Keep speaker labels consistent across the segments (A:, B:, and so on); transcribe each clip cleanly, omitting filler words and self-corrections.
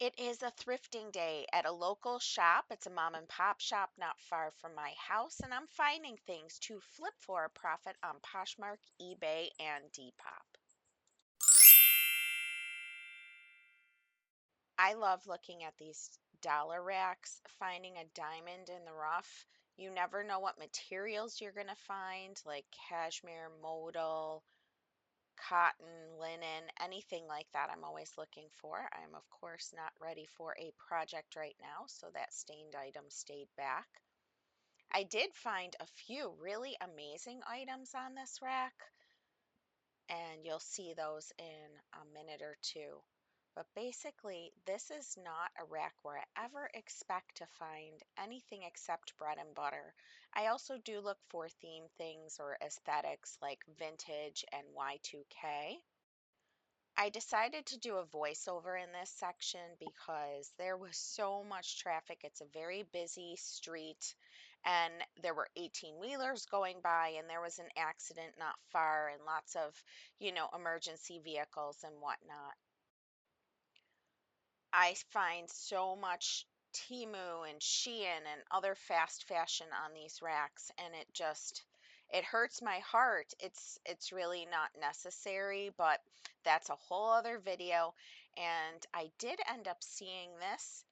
A: It is a thrifting day at a local shop. It's a mom and pop shop not far from my house, and I'm finding things to flip for a profit on Poshmark, eBay, and Depop. I love looking at these dollar racks, finding a diamond in the rough. You never know what materials you're going to find, like cashmere, modal, cotton, linen, anything like that. I'm always looking for. I'm, of course, not ready for a project right now, so that stained item stayed back. I did find a few really amazing items on this rack, and you'll see those in a minute or two. But basically, this is not a rack where I ever expect to find anything except bread and butter. I also do look for theme things or aesthetics like vintage and Y2K. I decided to do a voiceover in this section because there was so much traffic. It's a very busy street, and there were 18-wheelers going by, and there was an accident not far, and lots of, emergency vehicles and whatnot. I find so much Temu and Shein and other fast fashion on these racks, and it hurts my heart. It's really not necessary, but that's a whole other video. And I did end up seeing this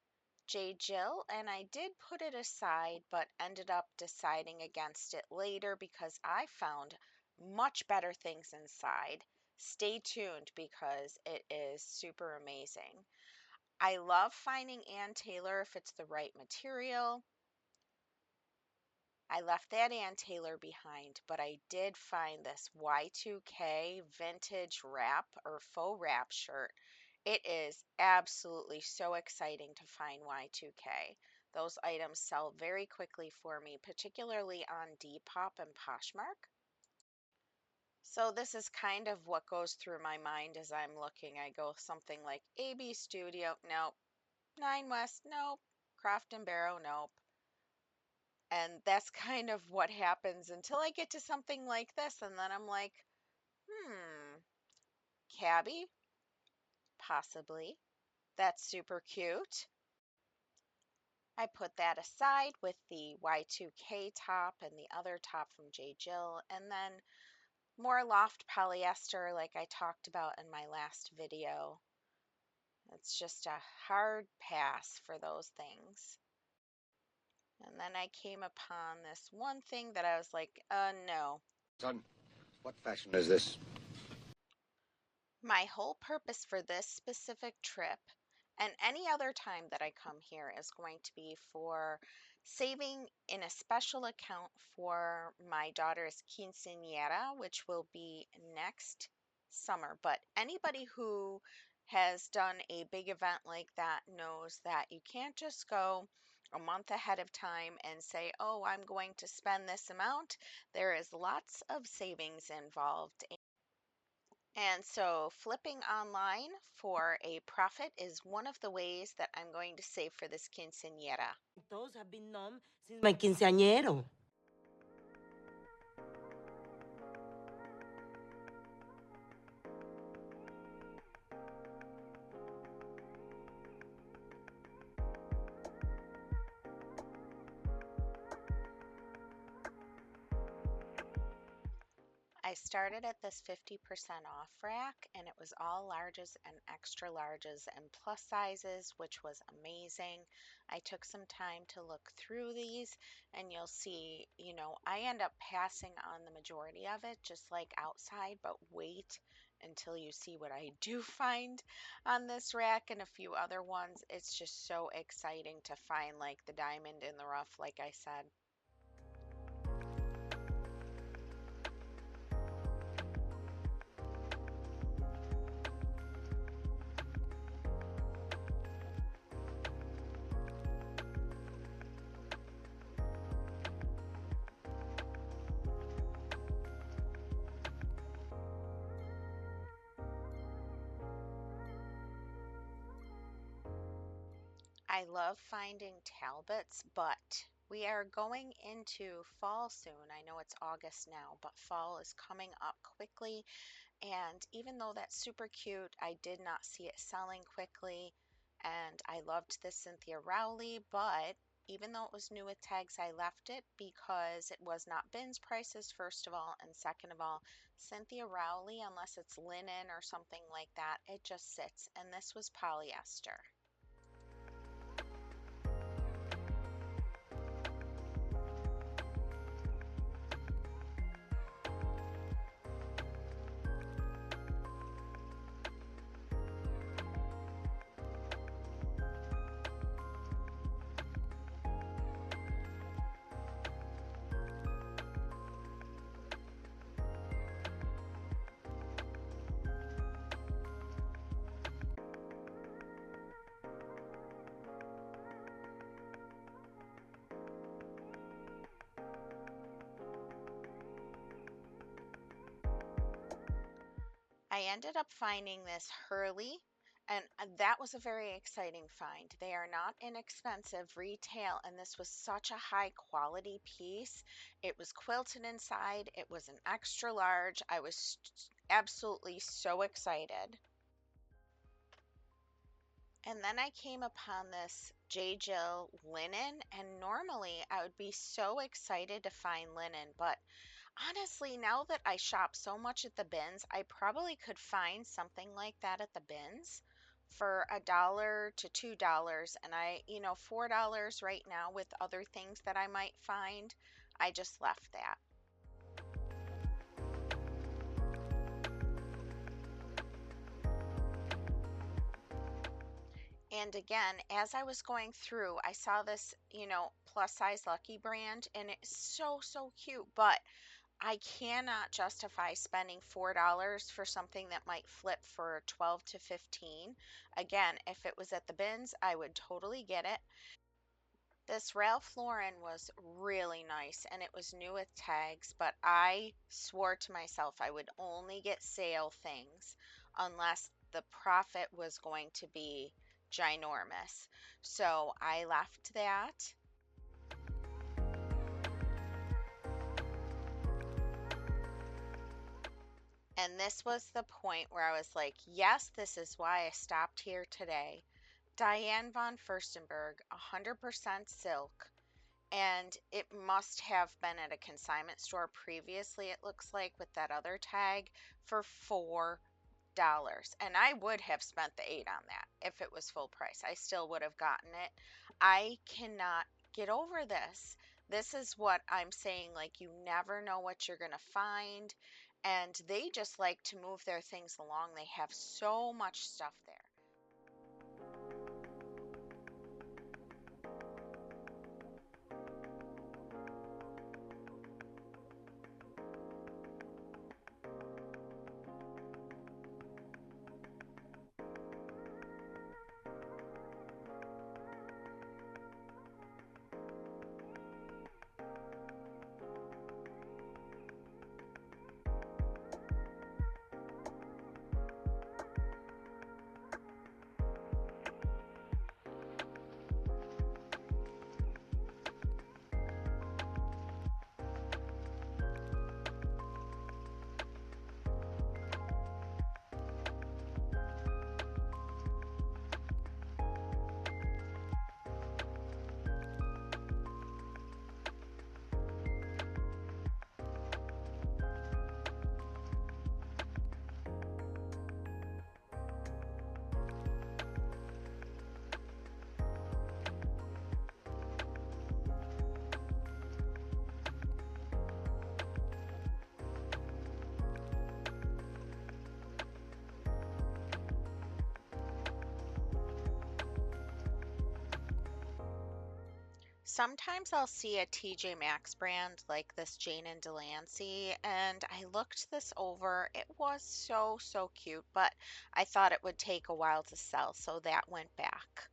A: J. Jill, and I did put it aside, but ended up deciding against it later because I found much better things inside. Stay tuned because it is super amazing. I love finding Ann Taylor if it's the right material. I left that Ann Taylor behind, but I did find this Y2K vintage wrap or faux wrap shirt. It is absolutely so exciting to find Y2K. Those items sell very quickly for me, particularly on Depop and Poshmark. So this is kind of what goes through my mind as I'm looking. I go something like AB Studio, nope. Nine West, nope. Croft and Barrow, nope. And that's kind of what happens until I get to something like this. And then I'm like, Cabby, possibly. That's super cute. I put that aside with the Y2K top and the other top from J. Jill. And then more loft polyester, like I talked about in my last video. It's just a hard pass for those things. And then I came upon this one thing that I was like, no.
B: Son, what fashion is this?
A: My whole purpose for this specific trip and any other time that I come here is going to be for saving in a special account for my daughter's quinceañera, which will be next summer. But anybody who has done a big event like that knows that you can't just go a month ahead of time and say, oh, I'm going to spend this amount. There is lots of savings involved. And so flipping online for a profit is one of the ways that I'm going to save for this quinceañera.
C: Those have been known since my quinceañero.
A: I started at this 50% off rack, and it was all larges and extra larges and plus sizes, which was amazing. I took some time to look through these, and you'll see, I end up passing on the majority of it, just like outside, but wait until you see what I do find on this rack and a few other ones. It's just so exciting to find like the diamond in the rough, like I said. I love finding Talbots, but we are going into fall soon. I know it's August now, but fall is coming up quickly. And even though that's super cute, I did not see it selling quickly. and I loved this Cynthia Rowley, but even though it was new with tags, I left it because it was not bins prices, first of all, and second of all, Cynthia Rowley, unless it's linen or something like that, it just sits, and this was polyester. I ended up finding this Hurley, and that was a very exciting find. They are not inexpensive retail, and this was such a high quality piece. It was quilted inside, it was an extra large. I was absolutely so excited. And then I came upon this J. Jill linen, and normally I would be so excited to find linen, but honestly, now that I shop so much at the bins, I probably could find something like that at the bins for $1 to $2. And $4 right now with other things that I might find, I just left that. And again, as I was going through, I saw this, plus size Lucky brand, and it's so, so cute, but I cannot justify spending $4 for something that might flip for 12 to 15. Again, if it was at the bins, I would totally get it. This Ralph Lauren was really nice and it was new with tags, but I swore to myself I would only get sale things unless the profit was going to be ginormous. So I left that. And this was the point where I was like, yes, this is why I stopped here today. Diane von Furstenberg, 100% silk. And it must have been at a consignment store previously, it looks like, with that other tag for $4. And I would have spent the 8 on that if it was full price. I still would have gotten it. I cannot get over this. This is what I'm saying, like you never know what you're going to find. And they just like to move their things along. They have so much stuff there. Sometimes I'll see a TJ Maxx brand like this Jane and Delancey, and I looked this over. It was so, so cute, but I thought it would take a while to sell, so that went back.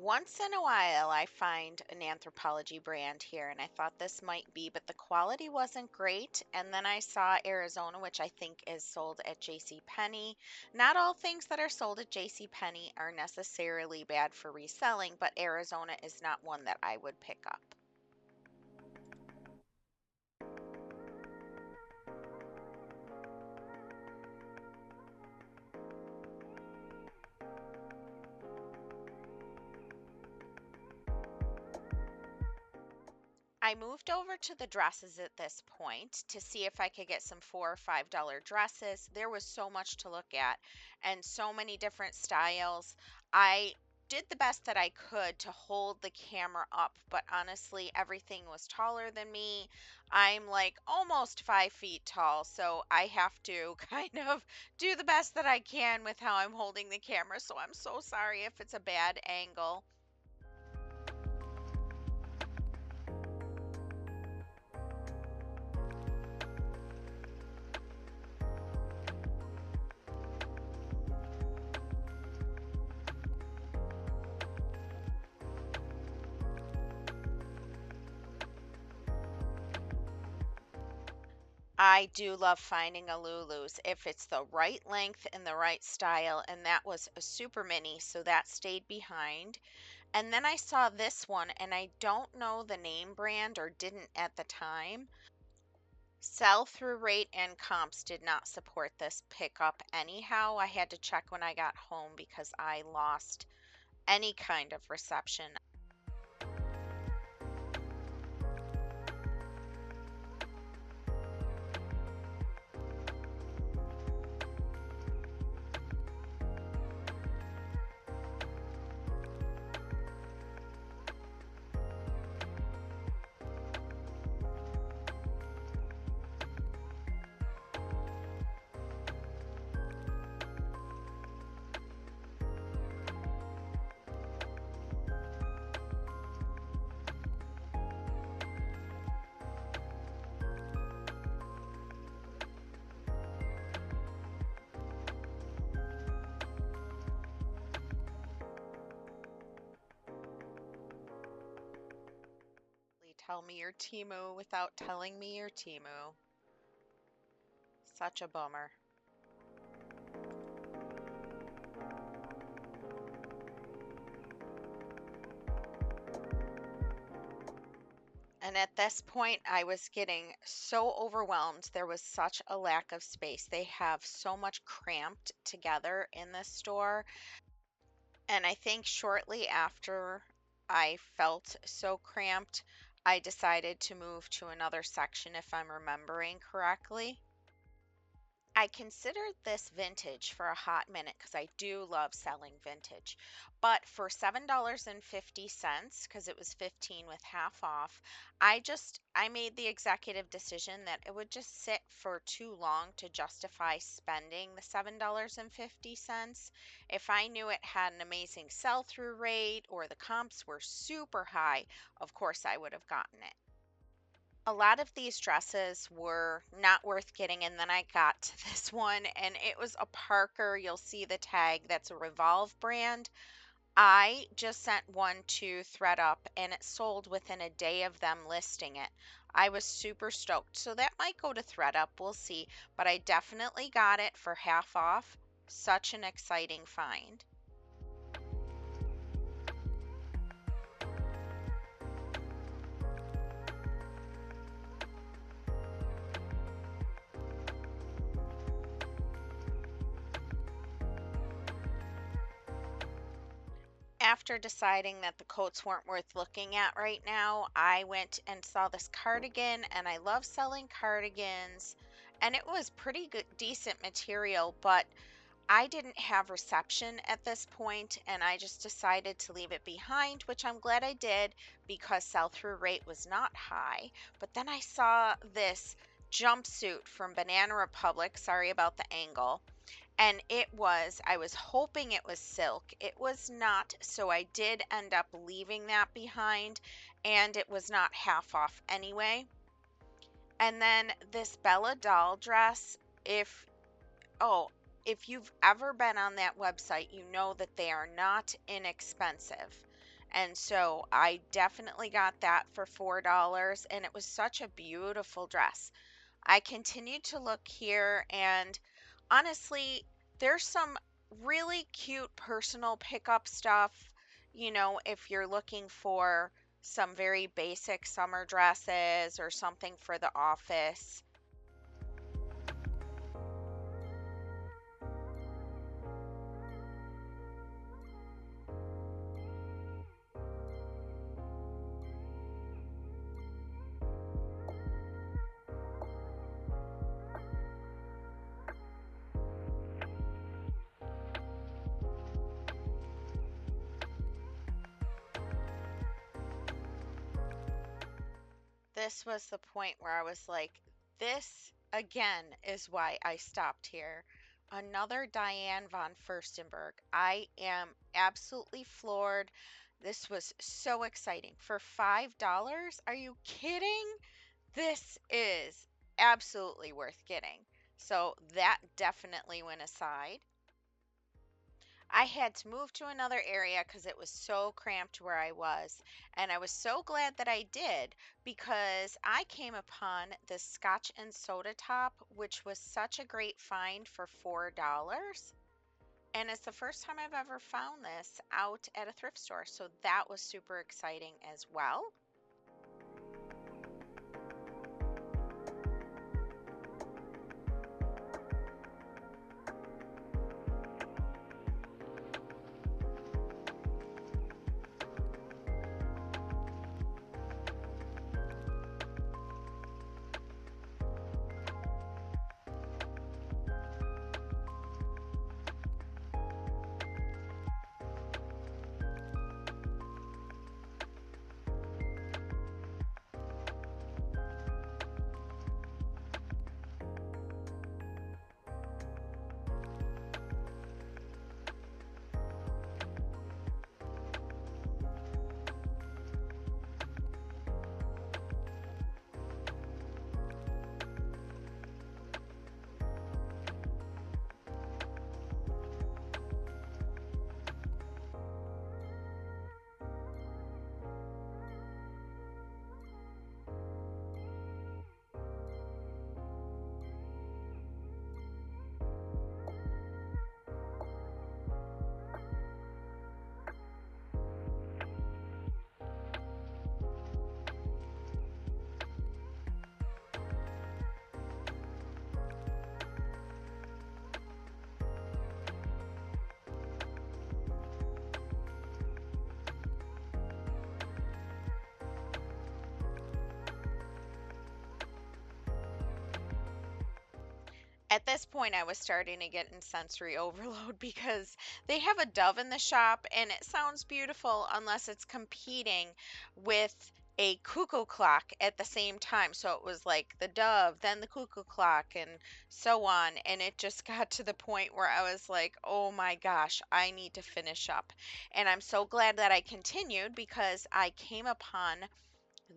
A: Once in a while, I find an Anthropologie brand here, and I thought this might be, but the quality wasn't great. And then I saw Arizona, which I think is sold at J.C. Penney. Not all things that are sold at J.C. Penney are necessarily bad for reselling, but Arizona is not one that I would pick up. I moved over to the dresses at this point to see if I could get some $4 or $5 dresses. There was so much to look at and so many different styles. I did the best that I could to hold the camera up, but honestly, everything was taller than me. I'm like almost 5 feet tall, so I have to kind of do the best that I can with how I'm holding the camera. So I'm so sorry if it's a bad angle. I do love finding a Lulu's if it's the right length and the right style, and that was a super mini, so that stayed behind. And then I saw this one, and I don't know the name brand or didn't at the time. Sell through rate and comps did not support this pickup anyhow. I had to check when I got home because I lost any kind of reception. Tell me your Timu without telling me your Timu. Such a bummer. And at this point, I was getting so overwhelmed. There was such a lack of space. They have so much cramped together in this store. And I think shortly after I felt so cramped, I decided to move to another section, if I'm remembering correctly. I considered this vintage for a hot minute because I do love selling vintage. But for $7.50, because it was 15 with half off, I made the executive decision that it would just sit for too long to justify spending the $7.50. If I knew it had an amazing sell-through rate or the comps were super high, of course I would have gotten it. A lot of these dresses were not worth getting, and then I got to this one, and it was a Parker. You'll see the tag. That's a Revolve brand. I just sent one to ThredUp, and it sold within a day of them listing it. I was super stoked. So that might go to ThredUp. We'll see. But I definitely got it for half off. Such an exciting find. After deciding that the coats weren't worth looking at right now, I went and saw this cardigan, and I love selling cardigans, and it was pretty good, decent material, but I didn't have reception at this point, and I just decided to leave it behind, which I'm glad I did because sell-through rate was not high. But then I saw this jumpsuit from Banana Republic. Sorry about the angle. And I was hoping it was silk. It was not, so I did end up leaving that behind, and it was not half off anyway. And then this Bella doll dress, oh, if you've ever been on that website, you know that they are not inexpensive. And so I definitely got that for $4, and it was such a beautiful dress. I continued to look here, and honestly, there's some really cute personal pickup stuff. If you're looking for some very basic summer dresses or something for the office. This was the point where I was like, this again is why I stopped here. Another Diane von Furstenberg. I am absolutely floored. This was so exciting. For $5? Are you kidding? This is absolutely worth getting. So that definitely went aside. I had to move to another area because it was so cramped where I was. And I was so glad that I did because I came upon this Scotch and soda top, which was such a great find for $4. And it's the first time I've ever found this out at a thrift store. So that was super exciting as well. At this point, I was starting to get in sensory overload because they have a dove in the shop and it sounds beautiful unless it's competing with a cuckoo clock at the same time. So it was like the dove, then the cuckoo clock, and so on. And it just got to the point where I was like, oh my gosh, I need to finish up. And I'm so glad that I continued because I came upon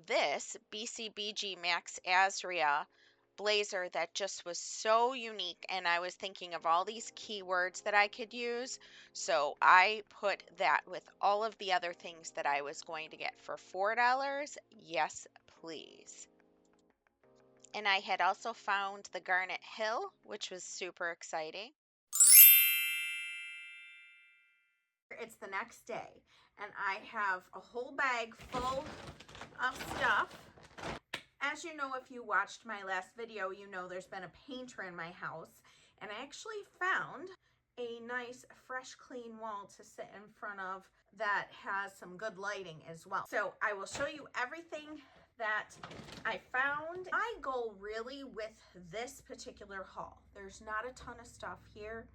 A: this BCBG Max Azria blazer that just was so unique, and I was thinking of all these keywords that I could use, so I put that with all of the other things that I was going to get for $4. Yes, please. And I had also found the Garnet Hill, which was super exciting. It's the next day, and I have a whole bag full of stuff. As you know, if you watched my last video, you know there's been a painter in my house, and I actually found a nice fresh clean wall to sit in front of that has some good lighting as well. So I will show you everything that I found. My goal really with this particular haul, there's not a ton of stuff here.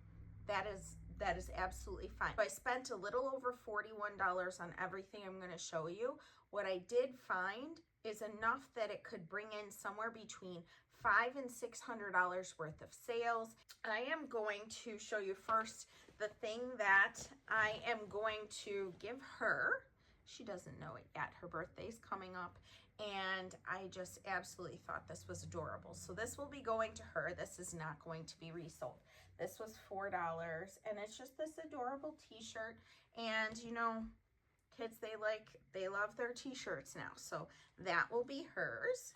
A: That is absolutely fine. So I spent a little over $41 on everything I'm going to show you. What I did find is enough that it could bring in somewhere between $500 and $600 worth of sales. I am going to show you first the thing that I am going to give her. She doesn't know it yet. Her birthday's coming up, and I just absolutely thought this was adorable. So this will be going to her. This is not going to be resold. This was $4, and it's just this adorable t-shirt. And you know,
D: Kids, they love their t-shirts now. So that will be hers.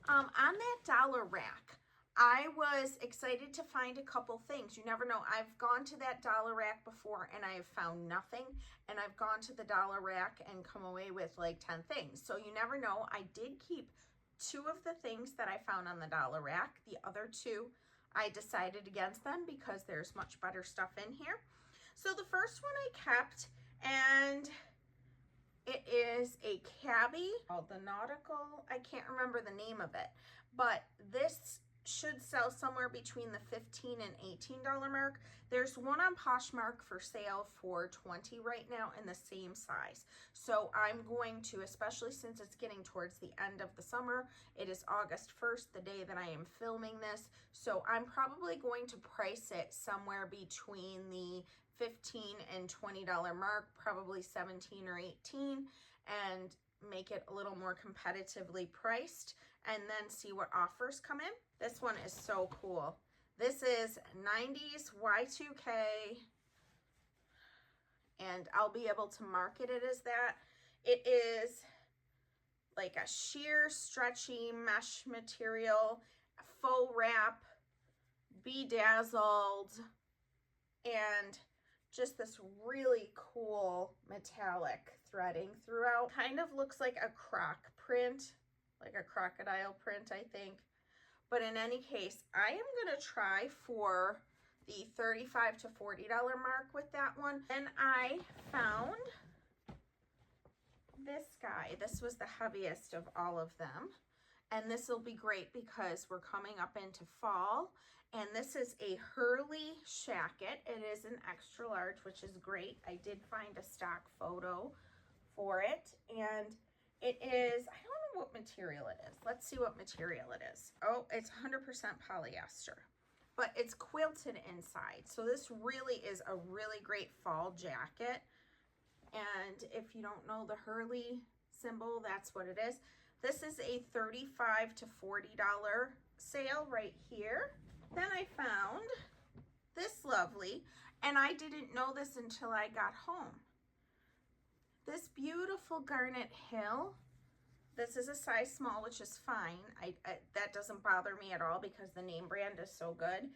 D: On that dollar rack, I was excited to find a couple things. You never know. I've gone to that dollar rack before and I have found nothing. And I've gone to the dollar rack and come away with like 10 things. So you never know. I did keep 2 of the things that I found on the dollar rack. The other 2, I decided against them because there's much better stuff in here. So the first one I kept, and it is a cabbie called the Nautical. I can't remember the name of it, but this should sell somewhere between the $15 and $18 mark. There's one on Poshmark for sale for $20 right now in the same size. So I'm going to, especially since it's getting towards the end of the summer, it is August 1st, the day that I am filming this. So I'm probably going to price it somewhere between the $15 and $20 mark, probably 17 or 18, and make it a little more competitively priced, and then see what offers come in. This one is so cool. This is 90s Y2K, and I'll be able to market it as that. It is like a sheer stretchy mesh material, faux wrap, bedazzled, and just this really cool metallic threading throughout. Kind of looks like a croc print, like a crocodile print, I think. But in any case, I am gonna try for the $35 to $40 mark with that one. And I found this guy. This was the heaviest of all of them. And this will be great because we're coming up into fall. And this is a Hurley shacket. It is an extra large, which is great. I did find a stock photo for it. And it is, I don't know what material it is. Let's see what material it is. Oh, it's 100% polyester, but it's quilted inside. So this really is a really great fall jacket. And if you don't know the Hurley symbol, that's what it is. This is a $35 to $40 sale right here. Then I found this lovely, and I didn't know this until I got home. This beautiful Garnet Hill. This is a size small, which is fine. That doesn't bother me at all because the name brand is so good.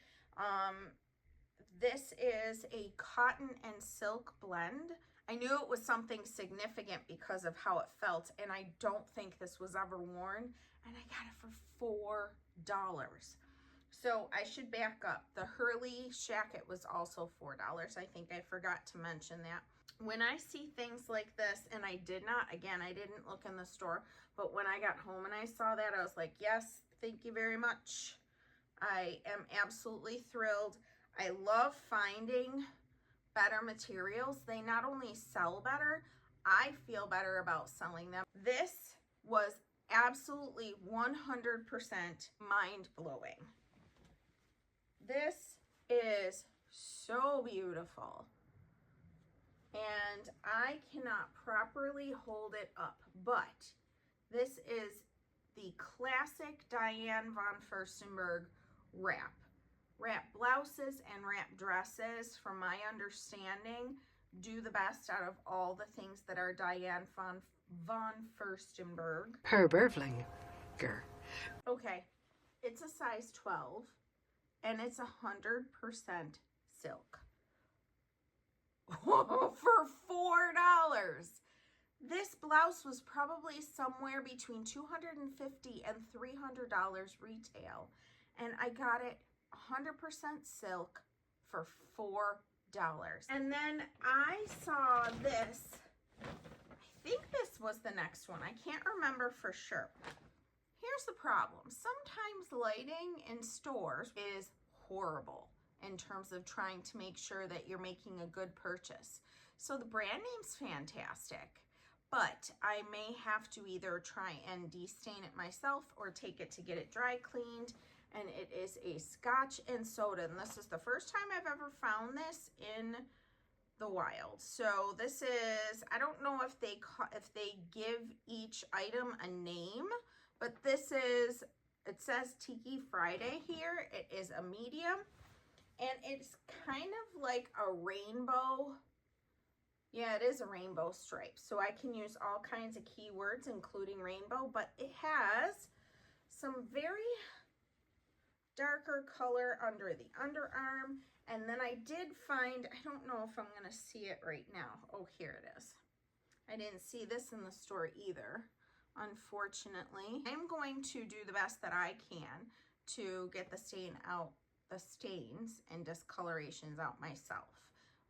D: This is a cotton and silk blend. I knew it was something significant because of how it felt, and I don't think this was ever worn, and I got it for $4. So I should back up. The Hurley shacket was also $4. I think I forgot to mention that. When I see things like this, and I didn't look in the store, but when I got home and I saw that, I was like, yes, thank you very much. I am absolutely thrilled. I love finding better materials. They not only sell better, I feel better about selling them. This was absolutely 100% mind-blowing. This is so beautiful, and I cannot properly hold it up, but this is the classic Diane von Furstenberg wrap. Wrap blouses and wrap dresses, from my understanding, do the best out of all the things that are Diane von Furstenberg.
C: Herberflinger.
D: Okay, it's a size 12, and it's 100% silk. For $4. This blouse was probably somewhere between $250 and $300 retail, and I got it 100% silk for $4. And then I saw this. I think this was the next one. I can't remember for sure. Here's the problem. Sometimes lighting in stores is horrible in terms of trying to make sure that you're making a good purchase. So the brand name's fantastic, but I may have to either try and de-stain it myself or take it to get it dry cleaned. And it is a Scotch and soda, and this is the first time I've ever found this in the wild. So this is, I don't know if they give each item a name, but this is, it says Tiki Friday here. It is a medium, and it's kind of like a rainbow Yeah, it is a rainbow stripe. So I can use all kinds of keywords, including rainbow, but it has some very darker color under the underarm. And then I did find, I don't know if I'm going to see it right now. Oh, here it is. I didn't see this in the store either, unfortunately. I'm going to do the best that I can to get the stains and discolorations out myself.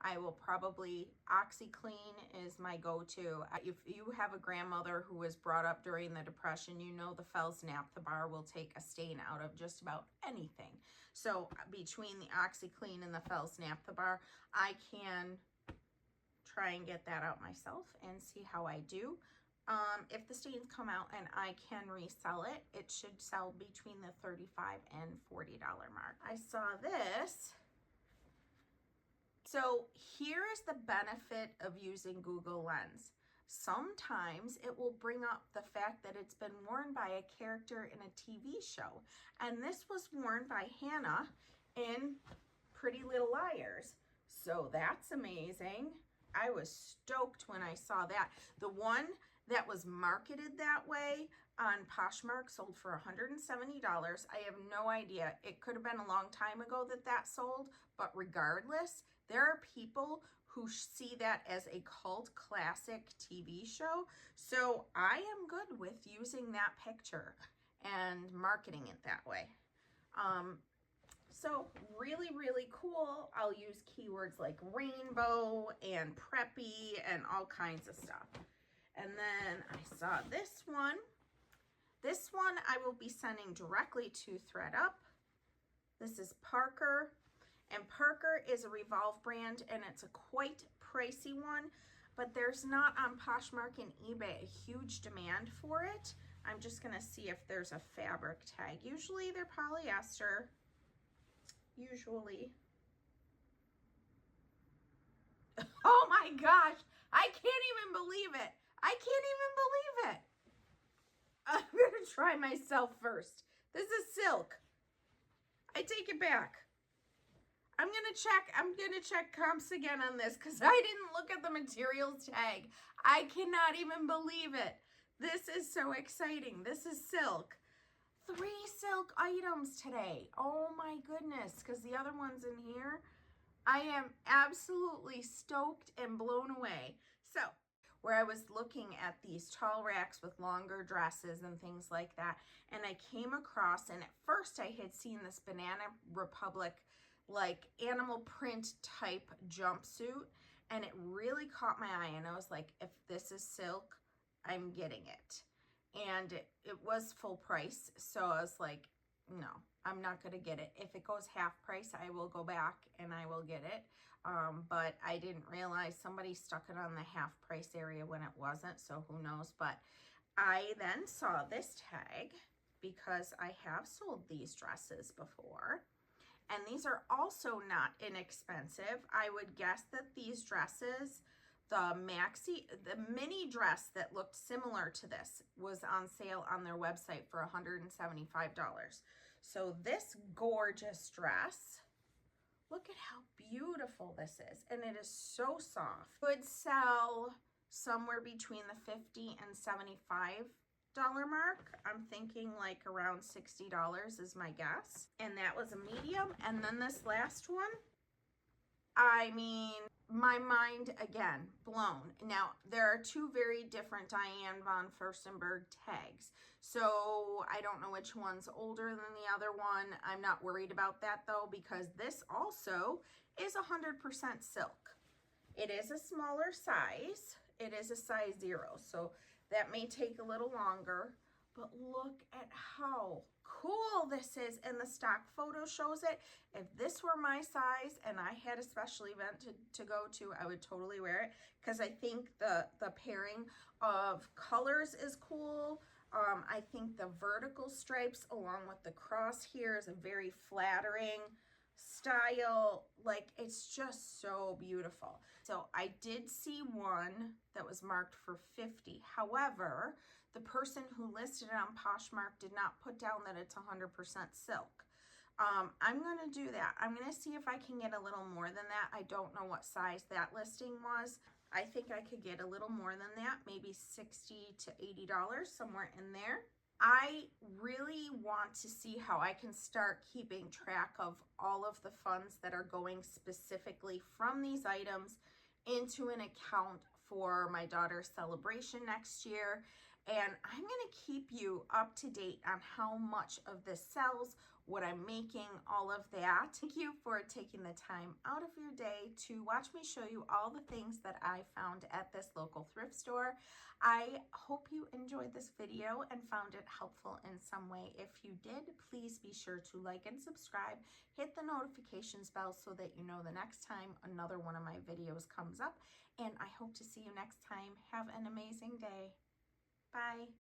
D: I will probably, OxyClean is my go-to. If you have a grandmother who was brought up during the Depression, you know the Fels Naphtha bar will take a stain out of just about anything. So between the OxyClean and the Fels Naphtha bar, I can try and get that out myself and see how I do. If the stains come out and I can resell it, it should sell between the $35 and $40 mark. I saw this. So here is the benefit of using Google Lens. Sometimes it will bring up the fact that it's been worn by a character in a TV show. And this was worn by Hannah in Pretty Little Liars. So that's amazing. I was stoked when I saw that. The one that was marketed that way on Poshmark sold for $170. I have no idea. It could have been a long time ago that that sold, but regardless, there are people who see that as a cult classic TV show. So I am good with using that picture and marketing it that way. So really, really cool. I'll use keywords like rainbow and preppy and all kinds of stuff. And then I saw this one. This one I will be sending directly to ThredUp. This is Parker. And Parker is a Revolve brand, and it's a quite pricey one, but there's not on Poshmark and eBay a huge demand for it. I'm just gonna see if there's a fabric tag. Usually they're polyester. Usually. Oh my gosh, I can't even believe it. I can't even believe it. I'm gonna try myself first. This is silk. I take it back. I'm gonna check comps again on this because I didn't look at the materials tag. I cannot even believe it. This is so exciting. This is silk. 3 silk items today. Oh my goodness, because the other one's in here. I am absolutely stoked and blown away. So, where I was looking at these tall racks with longer dresses and things like that, and I came across, and at first I had seen this Banana Republic like animal print type jumpsuit, and it really caught my eye, and I was like, if this is silk, I'm getting it. And it was full price, so I was like, no, I'm not gonna get it. If it goes half price, I will go back and I will get it. But I didn't realize somebody stuck it on the half price area when it wasn't, so who knows. But I then saw this tag because I have sold these dresses before. And these are also not inexpensive. I would guess that these dresses, the mini dress that looked similar to this was on sale on their website for $175. So this gorgeous dress, look at how beautiful this is. And it is so soft. Could sell somewhere between the $50 and $75 mark. I'm thinking like around $60 is my guess. And that was a medium. And then this last one, I mean, my mind again blown. Now there are 2 very different Diane von Furstenberg tags, so I don't know which one's older than the other one. I'm not worried about that though, because this also is 100% silk. It is a smaller size. It is a size 0, so that may take a little longer, but look at how cool this is, and the stock photo shows it. If this were my size and I had a special event to go to, I would totally wear it, because I think the pairing of colors is cool. I think the vertical stripes along with the cross here is a very flattering style. Like, it's just so beautiful. So I did see one that was marked for $50. However, the person who listed it on Poshmark did not put down that it's 100% silk. I'm going to do that. I'm going to see if I can get a little more than that. I don't know what size that listing was. I think I could get a little more than that, maybe $60 to $80, somewhere in there. I really want to see how I can start keeping track of all of the funds that are going specifically from these items into an account for my daughter's celebration next year. And I'm going to keep you up to date on how much of this sells, what I'm making, all of that. Thank you for taking the time out of your day to watch me show you all the things that I found at this local thrift store. I hope you enjoyed this video and found it helpful in some way. If you did, please be sure to like and subscribe. Hit the notifications bell so that you know the next time another one of my videos comes up. And I hope to see you next time. Have an amazing day. Bye.